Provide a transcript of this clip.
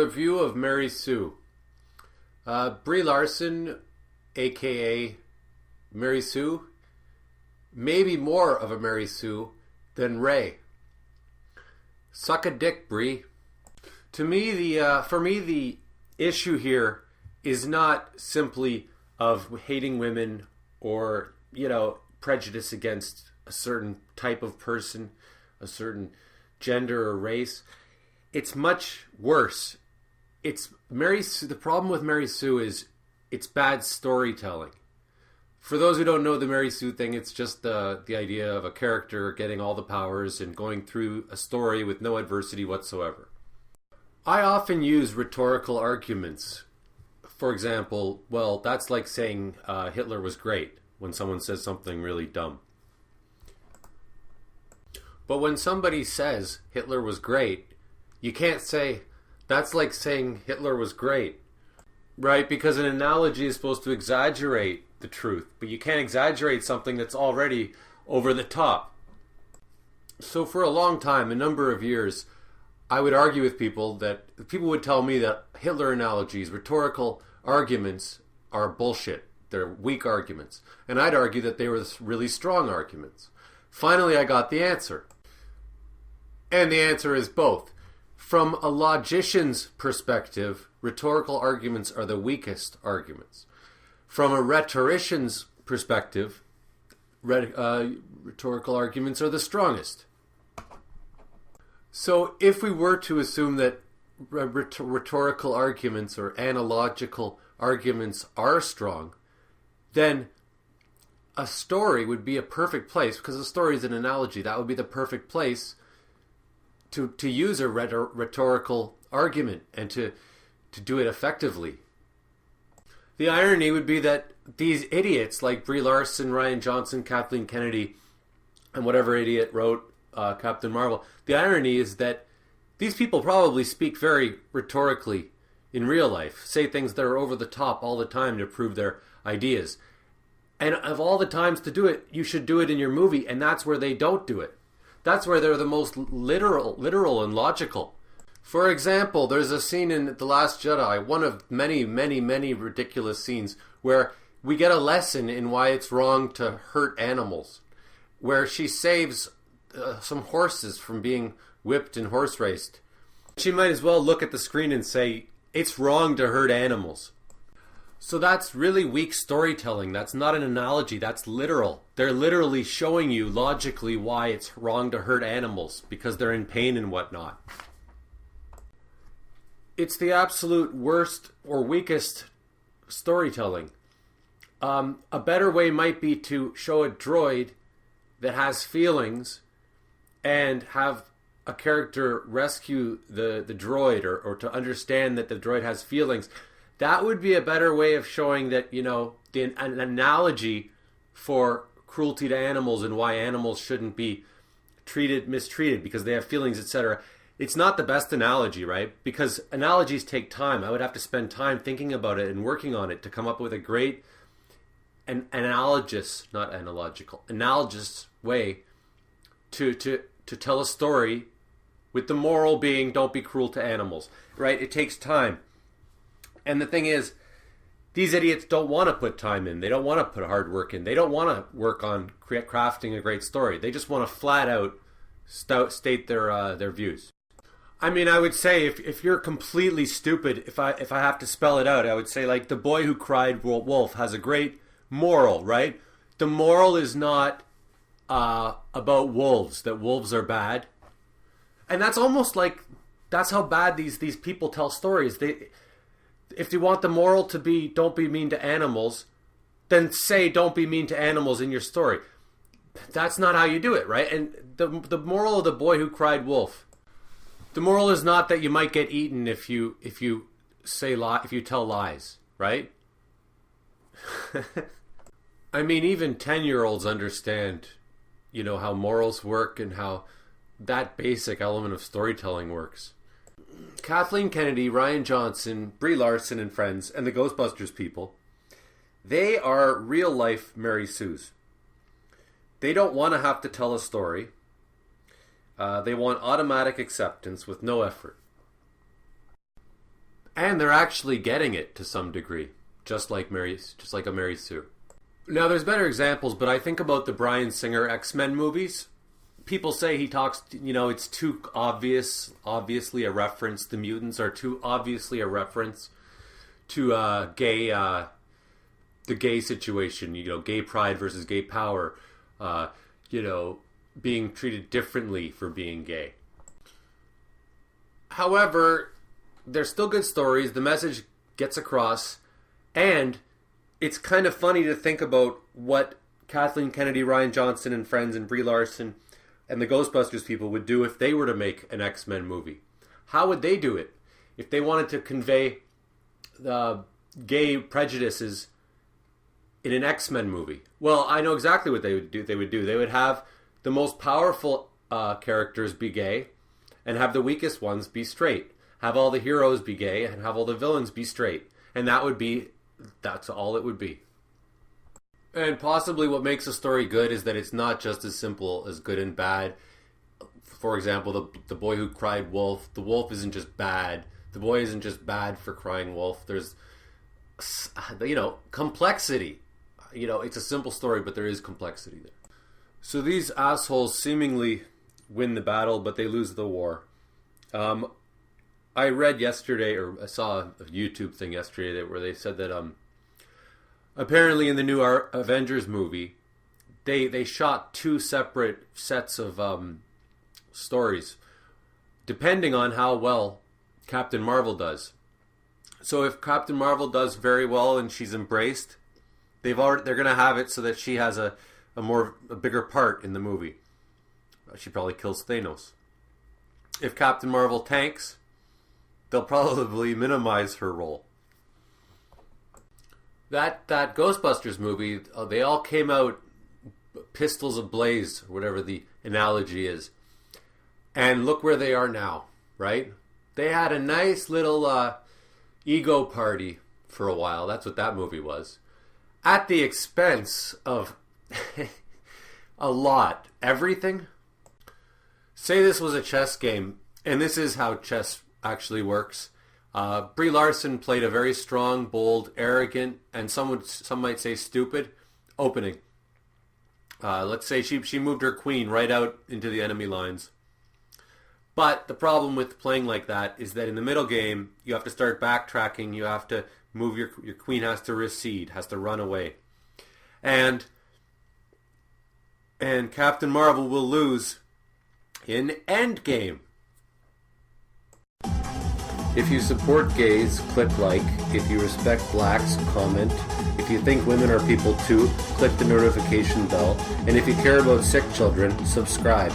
review of Mary Sue. Brie Larson, aka Mary Sue, maybe more of a Mary Sue than Ray. Suck a dick, Brie. To me, for me, the issue here is not simply of hating women or, prejudice against a certain type of person, a certain gender or race. It's much worse. It's Mary Sue. The problem with Mary Sue is it's bad storytelling. For those who don't know the Mary Sue thing, it's just the idea of a character getting all the powers and going through a story with no adversity whatsoever. I often use rhetorical arguments. For example, well, that's like saying Hitler was great when someone says something really dumb. But when somebody says Hitler was great, you can't say, that's like saying Hitler was great, right? Because an analogy is supposed to exaggerate the truth, but you can't exaggerate something that's already over the top. So for a long time, a number of years, I would argue with people would tell me that Hitler analogies, rhetorical arguments are bullshit. They're weak arguments. And I'd argue that they were really strong arguments. Finally, I got the answer. And the answer is both. From a logician's perspective, rhetorical arguments are the weakest arguments. From a rhetorician's perspective, rhetorical arguments are the strongest. So if we were to assume that rhetorical arguments or analogical arguments are strong, then a story would be a perfect place, because a story is an analogy, that would be the perfect place to use a rhetorical argument and to do it effectively. The irony would be that these idiots like Brie Larson, Rian Johnson, Kathleen Kennedy, and whatever idiot wrote Captain Marvel, the irony is that these people probably speak very rhetorically in real life, say things that are over the top all the time to prove their ideas. And of all the times to do it, you should do it in your movie, and that's where they don't do it. That's where they're the most literal and logical. For example, there's a scene in The Last Jedi, one of many, many, many ridiculous scenes, where we get a lesson in why it's wrong to hurt animals, where she saves some horses from being whipped and horse raced. She might as well look at the screen and say, it's wrong to hurt animals. So that's really weak storytelling. That's not an analogy. That's literal. They're literally showing you logically why it's wrong to hurt animals because they're in pain and whatnot. It's the absolute worst or weakest storytelling. A better way might be to show a droid that has feelings and have a character rescue the droid or to understand that the droid has feelings. That would be a better way of showing that, an analogy for cruelty to animals and why animals shouldn't be mistreated because they have feelings, etc. It's not the best analogy, right? Because analogies take time. I would have to spend time thinking about it and working on it to come up with a great analogous way to tell a story with the moral being don't be cruel to animals, right? It takes time. And the thing is, these idiots don't want to put time in. They don't want to put hard work in. They don't want to work on crafting a great story. They just want to flat out state their views. I mean, I would say if you're completely stupid, if I have to spell it out, I would say like The Boy Who Cried Wolf has a great moral, right? The moral is not about wolves, that wolves are bad. And that's almost like, that's how bad these people tell stories. If you want the moral to be don't be mean to animals, then say don't be mean to animals in your story. That's not how you do it, right? And the moral of The Boy Who Cried Wolf, the moral is not that you might get eaten if you tell lies, right? I mean, even 10-year-olds understand, how morals work and how that basic element of storytelling works. Kathleen Kennedy, Rian Johnson, Brie Larson and friends, and the Ghostbusters people, they are real-life Mary Sues. They don't want to have to tell a story. They want automatic acceptance with no effort. And they're actually getting it to some degree, just like a Mary Sue. Now, there's better examples, but I think about the Bryan Singer X-Men movies. People say he talks, it's too obviously a reference. The mutants are too obviously a reference to the gay situation, gay pride versus gay power, being treated differently for being gay. However, they're still good stories. The message gets across, and it's kind of funny to think about what Kathleen Kennedy, Rian Johnson, and friends, and Brie Larson, and the Ghostbusters people would do if they were to make an X-Men movie. How would they do it? If they wanted to convey gay prejudices in an X-Men movie. Well, I know exactly what they would do. They would have the most powerful characters be gay, and have the weakest ones be straight. Have all the heroes be gay, and have all the villains be straight. And that's all it would be. And possibly what makes a story good is that it's not just as simple as good and bad. For example, the boy who cried wolf. The wolf isn't just bad. The boy isn't just bad for crying wolf. There's, complexity. It's a simple story, but there is complexity there. So these assholes seemingly win the battle, but they lose the war. I read yesterday, or I saw a YouTube thing yesterday where they said that apparently in the new Avengers movie, they shot 2 separate sets of stories, depending on how well Captain Marvel does. So if Captain Marvel does very well and she's embraced, they're going to have it so that she has a bigger part in the movie. She probably kills Thanos. If Captain Marvel tanks, they'll probably minimize her role. That Ghostbusters movie, they all came out pistols ablaze, whatever the analogy is. And look where they are now, right? They had a nice little ego party for a while. That's what that movie was. At the expense of a lot. Everything. Say this was a chess game, and this is how chess actually works. Brie Larson played a very strong, bold, arrogant, and some might say stupid opening. Let's say she moved her queen right out into the enemy lines. But the problem with playing like that is that in the middle game, you have to start backtracking. You have to move your queen has to recede, has to run away. And Captain Marvel will lose in Endgame. If you support gays, click like. If you respect blacks, comment. If you think women are people too, click the notification bell. And if you care about sick children, subscribe.